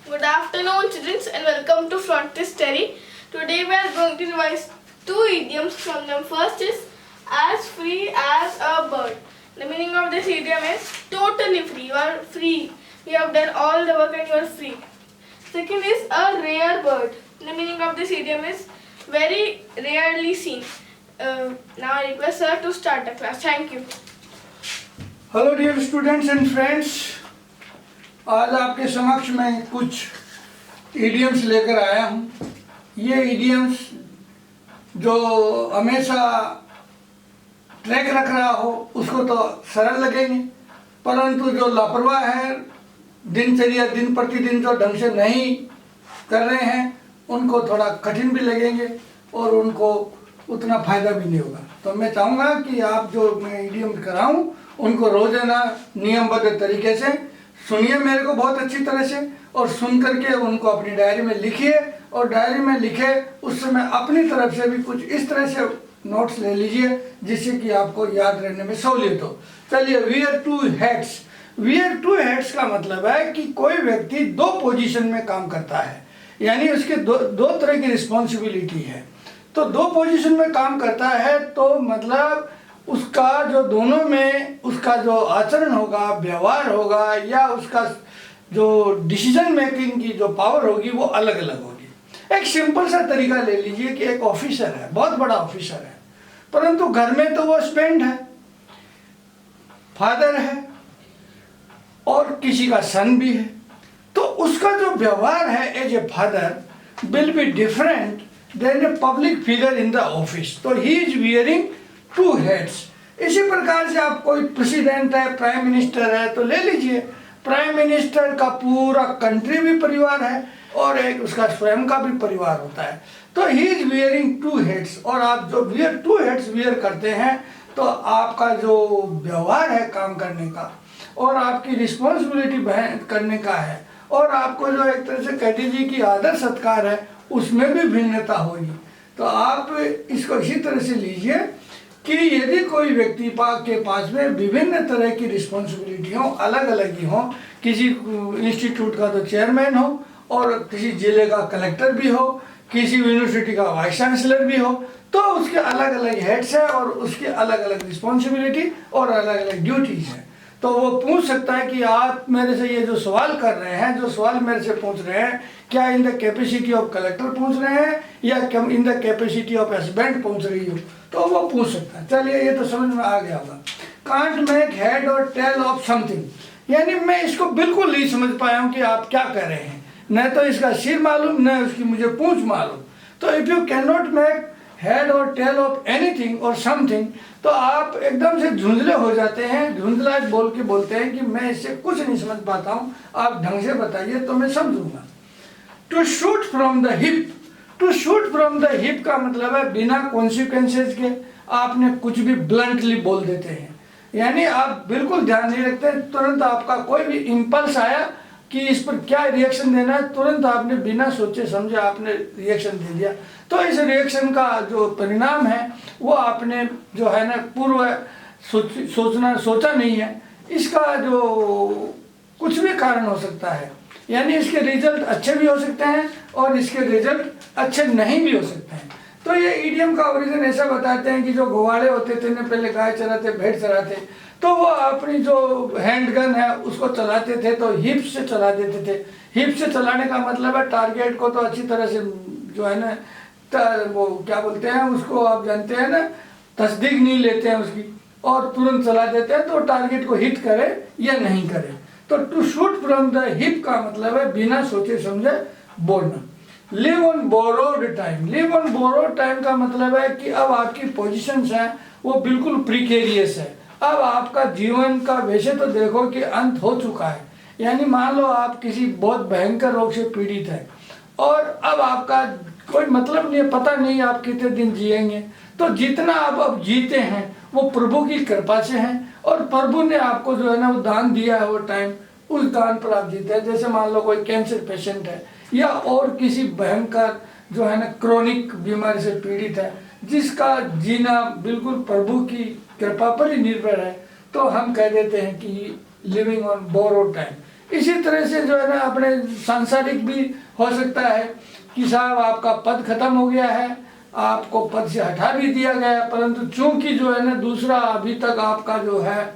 Good afternoon, children, and welcome to Frontier Study. Today we are going to revise two idioms from them. First is as free as a bird. The meaning of this idiom is totally free. You are free. You have done all the work and you are free. Second is a rare bird. The meaning of this idiom is very rarely seen. Now I request sir to start the class. Thank you. Hello dear students and friends, आज आपके समक्ष मैं कुछ idioms लेकर आया हूँ। ये idioms जो हमेशा ट्रैक रख रहा हो उसको तो सरल लगेंगे, परंतु जो लापरवाह है, दिनचर्या दिन प्रतिदिन जो ढंग से नहीं कर रहे हैं उनको थोड़ा कठिन भी लगेंगे और उनको उतना फ़ायदा भी नहीं होगा। तो मैं चाहूँगा कि आप जो मैं इडियम कराऊँ उनको रोजाना नियमबद्ध तरीके से सुनिए मेरे को बहुत अच्छी तरह से, और सुन करके उनको अपनी डायरी में लिखिए और डायरी में लिखे उस समय अपनी तरफ से भी कुछ इस तरह से नोट्स ले लीजिए जिससे कि आपको याद रहने में सहूलियत हो। चलिए, weird two heads. Weird two heads का मतलब है कि कोई व्यक्ति दो पोजीशन में काम करता है, यानी उसके दो तरह की रिस्पॉन्सिबिलिटी है। तो दो पोजीशन में काम करता है तो मतलब उसका जो दोनों में उसका जो आचरण होगा, व्यवहार होगा, या उसका जो डिसीजन मेकिंग की जो पावर होगी वो अलग अलग होगी। एक सिंपल सा तरीका ले लीजिए कि एक ऑफिसर है, बहुत बड़ा ऑफिसर है, परंतु घर में तो वो स्पेंड है, फादर है और किसी का सन भी है। तो उसका जो व्यवहार है as a father will be different than a public figure in the office. तो he is wearing two heads. इसी प्रकार से आप कोई प्रेसिडेंट है, प्राइम मिनिस्टर है, तो ले लीजिए प्राइम मिनिस्टर का पूरा कंट्री भी परिवार है और एक उसका स्वयं का भी परिवार होता है। तो he is wearing two heads. और आप जो वियर टू हेड्स वियर करते हैं तो आपका जो व्यवहार है काम करने का और आपकी रिस्पॉन्सिबिलिटी करने का है, और आपको जो एक तरह से कह दीजिए कि आदर सत्कार है उसमें भी भिन्नता होगी। तो आप इसको इसी तरह से लीजिए कि यदि कोई व्यक्ति के पास में विभिन्न तरह की रिस्पॉन्सिबिलिटी हो, अलग अलग ही हो, किसी इंस्टीट्यूट का तो चेयरमैन हो और किसी जिले का कलेक्टर भी हो, किसी यूनिवर्सिटी का वाइस चांसलर भी हो, तो उसके अलग अलग हेड्स है और उसकी अलग अलग रिस्पॉन्सिबिलिटी और अलग अलग ड्यूटीज है। तो वो पूछ सकता है कि आप मेरे से ये जो सवाल कर रहे हैं, जो सवाल मेरे से पूछ रहे हैं, क्या in the capacity of collector पूछ रहे हैं या in the capacity of husband पूछ रही हो, तो वो पूछ सकता है। चलिए, ये तो समझ में आ गया होगा। कांट मेक हेड और टेल ऑफ समथिंग, यानी मैं इसको बिल्कुल नहीं समझ पाया हूँ कि आप क्या कर रहे हैं, न तो इसका सिर मालूम न उसकी मुझे पूंछ मालूम। तो if you can not make head और टेल ऑफ एनीथिंग और समथिंग, तो आप एकदम से झुंझले हो जाते हैं, झुंझला बोल के बोलते हैं कि मैं इससे कुछ नहीं समझ पाता हूँ, आप ढंग से बताइए तो मैं समझूंगा। To shoot from the hip. To shoot from the hip का मतलब है बिना कॉन्सिक्वेंसेज के आपने कुछ भी ब्लंटली बोल देते हैं, यानी आप बिल्कुल ध्यान नहीं रखते, तुरंत आपका कोई भी इम्पल्स आया कि इस पर क्या रिएक्शन देना है, तुरंत आपने बिना सोचे समझे आपने रिएक्शन दे दिया। तो इस रिएक्शन का जो परिणाम है वो आपने जो है ना पूर्व सोचा नहीं है, इसका जो कुछ भी कारण हो सकता है, यानी इसके रिजल्ट अच्छे भी हो सकते हैं और इसके रिजल्ट अच्छे नहीं भी हो सकते हैं। तो ये ईडियम का ओरिजिन ऐसा बताते हैं कि जो गोवाड़े होते थे ना, पहले गाय चराते, भेड़ चराते, तो वो अपनी जो हैंड गन है उसको चलाते थे तो हिप से चला देते थे। हिप से चलाने का मतलब है टारगेट को तो अच्छी तरह से जो है ना वो क्या बोलते हैं उसको, आप जानते हैं ना, तस्दीक नहीं लेते हैं उसकी और तुरंत चला देते हैं तो टारगेट को हिट करे या नहीं करे। तो to shoot from the hip का मतलब है बिना सोचे समझे बोलना। Live on borrowed time. Live on borrowed time का मतलब है कि अब आपकी पोजीशंस हैं वो बिल्कुल प्रिकेरियस है। अब आपका जीवन का वैसे तो देखो कि अंत हो चुका है, यानी मान लो आप किसी बहुत भयंकर रोग से पीड़ित है और अब आपका कोई मतलब नहीं है, पता नहीं आप कितने दिन जिएंगे। तो जितना आप अब जीते हैं वो प्रभु की कृपा से है और प्रभु ने आपको जो है ना वो दान दिया है, वो टाइम उस दान पर आप जीते हैं। जैसे मान लो कोई कैंसर पेशेंट है या और किसी भयंकर जो है ना क्रोनिक बीमारी से पीड़ित है जिसका जीना बिल्कुल प्रभु की कृपा पर ही निर्भर है, तो हम कह देते हैं कि लिविंग ऑन बोरोड टाइम, इसी तरह से जो है ना अपने सांसारिक भी हो सकता है कि साहब आपका पद खत्म हो गया है, आपको पद से हटा भी दिया गया, परंतु चूंकि जो है ना दूसरा अभी तक आपका जो है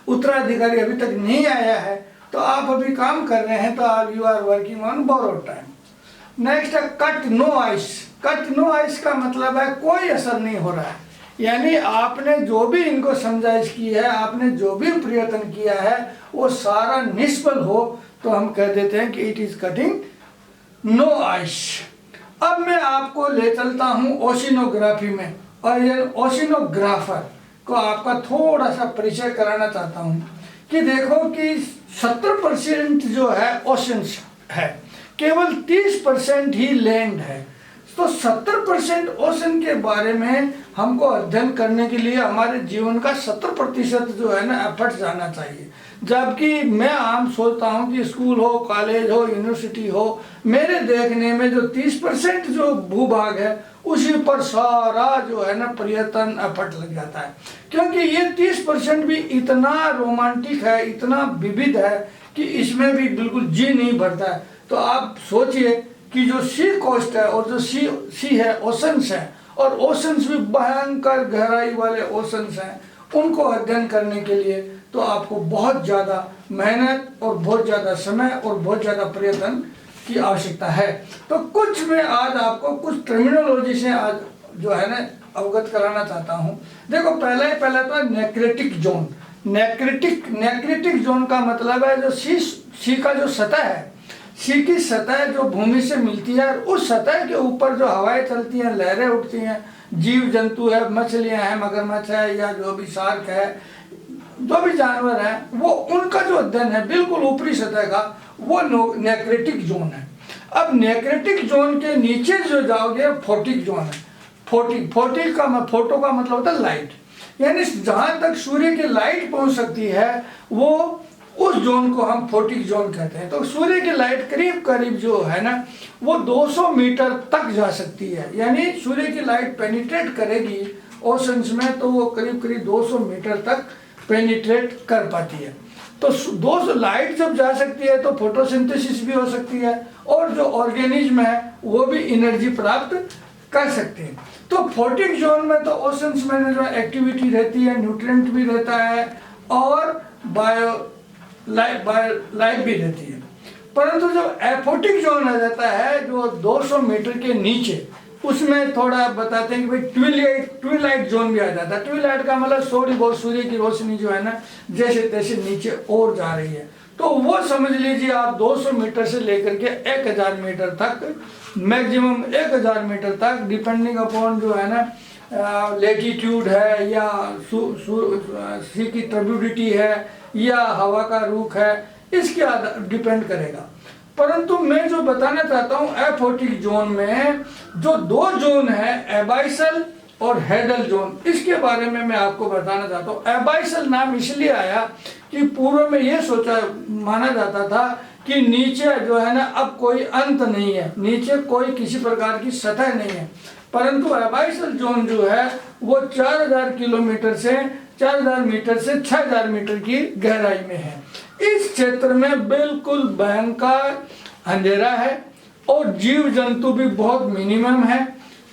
उत्तराधिकारी अभी तक नहीं आया है, तो आप अभी काम कर रहे हैं, तो you are working on borrowed time. Next है cut no ice. Cut no ice का मतलब है कोई असर नहीं हो रहा है, यानी आपने जो भी इनको समझाइश की है, आपने जो भी प्रयत्न किया है, वो सारा निष्फल हो, तो हम कह देते हैं कि it is cutting no ice. अब मैं आपको ले चलता हूँ ओशिनोग्राफी में, और ये ओशिनोग्राफर को आपका थोड़ा सा परिचय कराना चाहता हूँ कि देखो कि 70% जो है ओशंस है, केवल 30% ही लैंड है। तो 70% ओशन के बारे में हमको अध्ययन करने के लिए हमारे जीवन का 70% जो है ना एफर्ट जाना चाहिए। जबकि मैं आम सोचता हूँ कि स्कूल हो, कॉलेज हो, यूनिवर्सिटी हो, मेरे देखने में जो 30% जो भूभाग है उसी पर सारा जो है ना प्रयत्न एफर्ट लग जाता है, क्योंकि ये 30% भी इतना रोमांटिक है, इतना विविध है कि इसमें भी बिल्कुल जी नहीं भरता है। तो आप सोचिए कि जो सी कोस्ट है और जो सी है ओशंस है, और ओशंस भी भयंकर गहराई वाले ओशंस हैं, उनको अध्ययन करने के लिए तो आपको बहुत ज़्यादा मेहनत और बहुत ज़्यादा समय और बहुत ज़्यादा प्रयत्न की आवश्यकता है। तो कुछ मैं आज आपको कुछ टर्मिनोलॉजी से आज जो है ना अवगत कराना चाहता हूँ। देखो पहला तो नेक्रेटिक जोन। नेक्रेटिक जोन का मतलब है जो सी का जो सतह है, सी की सतह जो भूमि से मिलती है, उस सतह के ऊपर जो हवाएं चलती हैं, लहरें उठती हैं, जीव जंतु है, मछलियां हैं, मगरमच्छ है, या जो भी शार्क है, जो भी जानवर है, वो उनका जो अध्ययन है बिल्कुल ऊपरी सतह का, वो नेक्रेटिक जोन है। अब नेक्रेटिक जोन के नीचे जो जाओगे फोटिक जोन है। फोटिक का फोटो का मतलब होता है लाइट, यानी जहां तक सूर्य की लाइट पहुंच सकती है वो उस जोन को हम फोटिक जोन कहते हैं। तो सूर्य की लाइट करीब करीब जो है ना वो 200 मीटर तक जा सकती है, यानी सूर्य की लाइट पेनिट्रेट करेगी ओशंस में तो वो करीब करीब 200 मीटर तक पेनिट्रेट कर पाती है। तो 200 लाइट जब जा सकती है तो फोटोसिंथेसिस भी हो सकती है, और जो ऑर्गेनिज्म है वो भी एनर्जी प्राप्त कर सकते हैं। तो फोटिक जोन में तो ओशंस में जो एक्टिविटी रहती है, न्यूट्रिएंट भी रहता है और लाइफ भी रहती है। परंतु जब एफोटिक जोन आ जाता है जो 200 मीटर के नीचे, उसमें थोड़ा बताते हैं कि भाई ट्विलाइट जोन भी आ जाता है। ट्विलाइट का मतलब थोड़ी बहुत सूर्य की रोशनी जो है ना जैसे तैसे नीचे और जा रही है, तो वो समझ लीजिए आप 200 मीटर से लेकर के 1000 मीटर तक, मैक्सिमम 1000 मीटर तक, डिपेंडिंग अपॉन जो है ना लेटीट्यूड है या सी की ट्यूबिडिटी है या हवा का रुख है, इसके डिपेंड करेगा। परंतु मैं जो बताना चाहता हूँ एफोटिक जोन में जो 2 जोन है, एबाइसल और हेडल जोन, इसके बारे में मैं आपको बताना चाहता हूँ। एबाइसल नाम इसलिए आया कि पूर्व में ये माना जाता था कि नीचे जो है ना अब कोई अंत नहीं है, नीचे कोई किसी प्रकार की सतह नहीं है, परंतु एबाइसल जोन जो है वो 4000 किलोमीटर से 4000 मीटर से 6000 मीटर की गहराई में है। इस क्षेत्र में बिल्कुल भयंकर अंधेरा है और जीव जंतु भी बहुत मिनिमम है,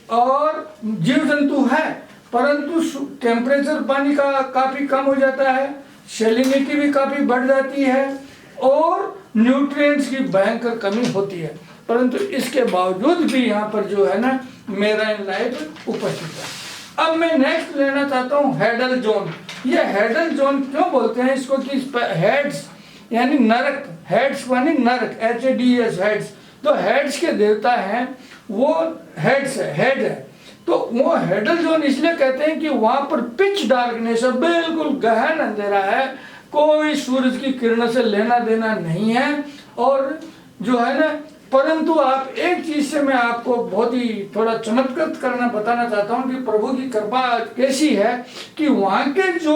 और जीव जंतु है परंतु टेम्परेचर पानी का काफ़ी कम हो जाता है, सैलिनिटी भी काफ़ी बढ़ जाती है और न्यूट्रिएंट्स की भयंकर कमी होती है। परंतु इसके बावजूद भी यहाँ पर जो है ना मेराइन लाइफ उपस्थित है। अब मैं नेक्स्ट लेना चाहता हूँ हेडल जोन। ये हेडल जोन क्यों बोलते हैं इसको कि हेड्स यानी नरक, हेड्स यानी नरक, HADS हेड्स, तो हेड्स के देवता हैं वो हेड्स है, हेड है, तो वो हेडल जोन इसलिए कहते हैं कि वहाँ पर पिच डार्कनेस है, बिल्कुल गहन अंधेरा है, कोई सूरज की किरण से लेना देना नहीं है, और जो है ना, परंतु आप एक चीज से मैं आपको बहुत ही थोड़ा चमत्कृत करना बताना चाहता हूँ कि प्रभु की कृपा कैसी है कि वहाँ के जो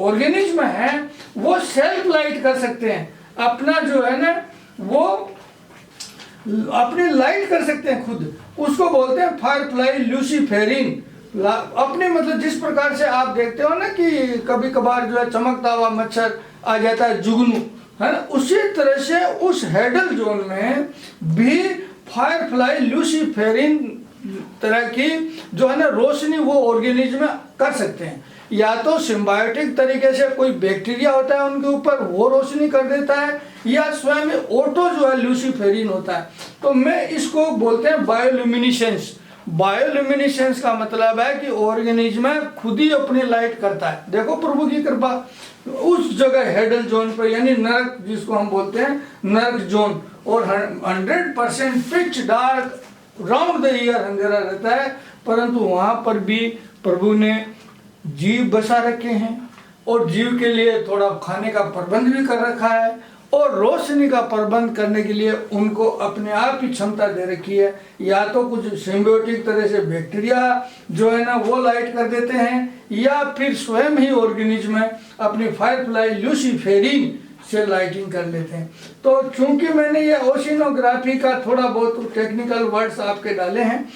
ऑर्गेनिज्म है वो सेल्फ लाइट कर सकते हैं, अपना जो है ना वो अपनी लाइट कर सकते हैं खुद, उसको बोलते हैं फायरफ्लाई ल्यूसीफेरिन। अपने मतलब जिस प्रकार से आप देखते हो ना कि कभी कभार जो है चमकता हुआ मच्छर आ जाता है जुगनू, है ना, उसी तरह से उस हेडल जोन में भी फायरफ्लाई लूसीफेरिन तरह की जो है ना रोशनी वो ऑर्गेनिज्म में कर सकते हैं। या तो सिम्बायोटिक तरीके से कोई बैक्टीरिया होता है उनके ऊपर, वो रोशनी कर देता है, या स्वयं ऑटो जो है लूसीफेरिन होता है। तो मैं इसको बोलते हैं बायोल्यूमिनेसेंस। बायोल्यूमिनेसेंस का मतलब है कि ऑर्गेनिज्म खुद ही अपनी लाइट करता है। देखो प्रभु की कृपा, उस जगह हेडल जोन पर, यानी नर्क जिसको हम बोलते हैं नर्क जोन, और 100% pitch dark round the year अंधेरा रहता है, परंतु वहां पर भी प्रभु ने जीव बसा रखे हैं, और जीव के लिए थोड़ा खाने का प्रबंध भी कर रखा है, और रोशनी का प्रबंध करने के लिए उनको अपने आप ही क्षमता दे रखी है। या तो कुछ सिम्बियोटिक तरह से बैक्टीरिया जो है ना वो लाइट कर देते हैं, या फिर स्वयं ही ऑर्गेनिज्म अपनी फायरफ्लाई लूसीफेरिन से लाइटिंग कर लेते हैं। तो चूंकि मैंने ये ओशिनोग्राफी का थोड़ा बहुत टेक्निकल वर्ड्स आपके डाले हैं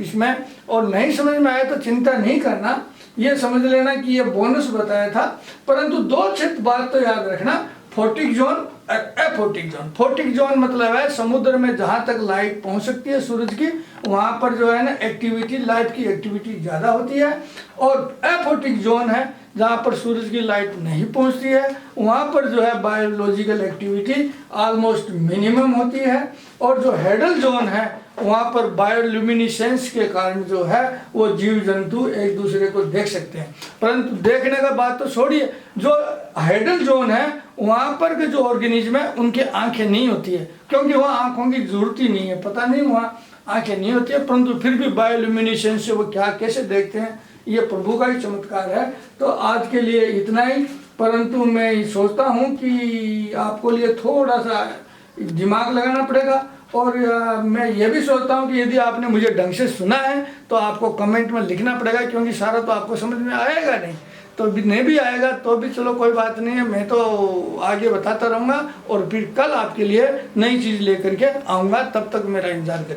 इसमें, और नहीं समझ में आया तो चिंता नहीं करना, ये समझ लेना कि ये बोनस बताया था। परंतु दो चित बात तो याद रखना, photic zone, aphotic zone. Photic zone मतलब है समुद्र में जहाँ तक लाइट पहुँच सकती है सूरज की, वहाँ पर जो है ना एक्टिविटी, लाइट की एक्टिविटी ज़्यादा होती है। और एफोटिक जोन है जहाँ पर सूरज की लाइट नहीं पहुँचती है, वहाँ पर जो है बायोलॉजिकल एक्टिविटी ऑलमोस्ट मिनिमम होती है। और जो हेडल जोन है वहाँ पर बायोल्यूमिनेसेंस के कारण जो है वो जीव जंतु एक दूसरे को देख सकते हैं। परंतु देखने का बात तो छोड़िए, जो हेडल जोन है वहाँ पर के जो ऑर्गेनिज्म है उनकी आंखें नहीं होती है, क्योंकि वहाँ आंखों की जरूरत ही नहीं है, पता नहीं वहाँ आंखें नहीं होती है, परंतु फिर भी बायोल्यूमिनेसेंस से वो क्या कैसे देखते हैं, ये प्रभु का ही चमत्कार है। तो आज के लिए इतना ही, परंतु मैं सोचता हूँ कि आपको लिए थोड़ा सा दिमाग लगाना पड़ेगा। और मैं ये भी सोचता हूँ कि यदि आपने मुझे ढंग से सुना है तो आपको कमेंट में लिखना पड़ेगा, क्योंकि सारा तो आपको समझ में आएगा नहीं, तो भी नहीं भी आएगा तो भी चलो कोई बात नहीं है, मैं तो आगे बताता रहूँगा और फिर कल आपके लिए नई चीज़ लेकर के आऊँगा। तब तक मेरा इंतजार करिए।